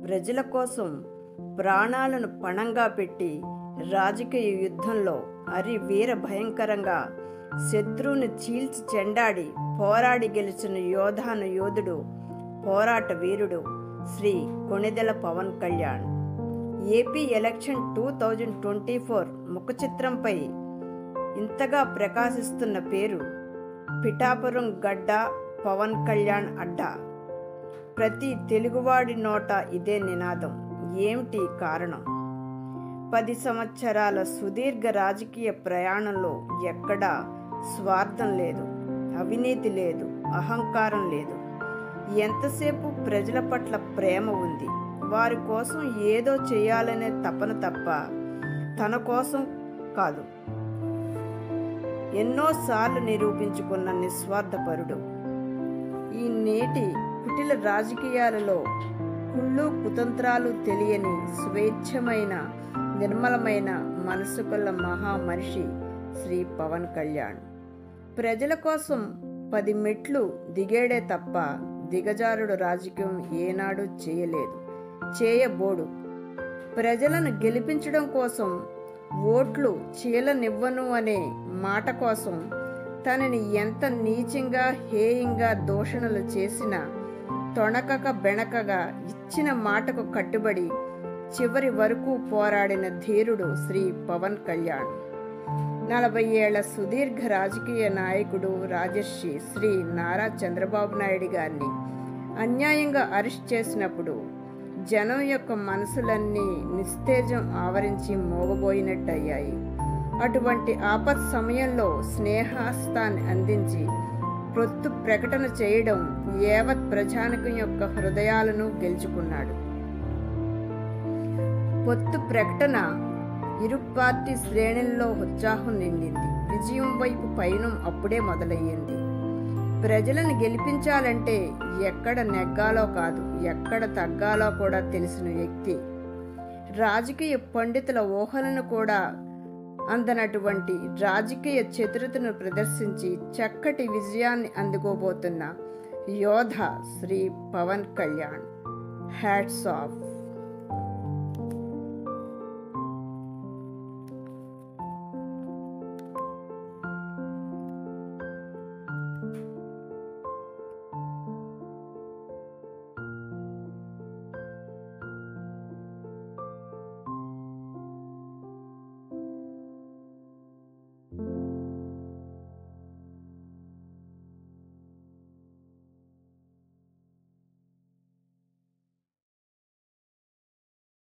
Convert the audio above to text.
ప్రజల కోసం ప్రాణాలను పణంగా పెట్టి రాజకీయ యుద్ధంలో వీర భయంకరంగా శత్రువుని చీల్చి చెండాడి పోరాడి గెలిచిన యోధుడు పోరాట వీరుడు శ్రీ కొణిదెల పవన్ కళ్యాణ్. ఏపీ ఎలక్షన్ 2024 ముఖ చిత్రంపై ఇంతగా ప్రకాశిస్తున్న పేరు పిఠాపురం గడ్డ పవన్ కళ్యాణ్ అడ్డా. ప్రతి తెలుగువాడి నోట ఇదే నినాదం. ఏమిటి కారణం? 10 సంవత్సరాల సుదీర్ఘ రాజకీయ ప్రయాణంలో ఎక్కడా స్వార్థం లేదు, అవినీతి లేదు, అహంకారం లేదు. ఎంతసేపు ప్రజల పట్ల ప్రేమ ఉంది. వారి కోసం ఏదో చేయాలనే తపన తప్ప తన కోసం కాదు. ఎన్నోసార్లు నిరూపించుకున్న నిస్వార్థపరుడు. ఈ నేటి కుటిల రాజకీయాలలో కుళ్ళు కుతంత్రాలు తెలియని స్వేచ్ఛమైన నిర్మలమైన మనసు కల్ల మహామనిషి శ్రీ పవన్ కళ్యాణ్. ప్రజల కోసం 10 మెట్లు దిగేడే తప్ప దిగజారుడు రాజకీయం ఏనాడు చేయలేదు, చేయబోడు. ప్రజలను గెలిపించడం కోసం ఓట్లు చీలనివ్వను అనే మాట కోసం తనని ఎంత నీచంగా హేయంగా దూషణలు చేసినా తొణకక బెణకగా ఇచ్చిన మాటకు కట్టుబడి చివరి వరకు పోరాడిన ధీరుడు శ్రీ పవన్ కళ్యాణ్. 40 ఏళ్ల సుదీర్ఘ రాజకీయ నాయకుడు రాజర్షి శ్రీ నారా చంద్రబాబు నాయుడు గారిని అన్యాయంగా అరెస్ట్ చేసినప్పుడు జనం యొక్క మనసులన్నీ నిస్తేజం ఆవరించి మోగబోయినట్టయ్యాయి. అటువంటి ఆపత్ సమయంలో స్నేహహస్తాన్ని అందించి పొత్తు ప్రకటన చేయడం యావత్ ప్రజానికం యొక్క హృదయాలను గెలుచుకున్నాడు. పొత్తు ప్రకటన ఇరు పార్టీ శ్రేణుల్లో ఉత్సాహం నిండింది. విజయం వైపు పయనం అప్పుడే మొదలయ్యింది. ప్రజలను గెలిపించాలంటే ఎక్కడ నెగ్గాలో కాదు, ఎక్కడ తగ్గాలో కూడా తెలిసిన వ్యక్తి. రాజకీయ పండితుల ఊహలను కూడా అందనటువంటి రాజకీయ చతురతను ప్రదర్శించి చక్కటి విజయాన్ని అందుకోబోతున్న యోధ శ్రీ పవన్ కళ్యాణ్. Hats of.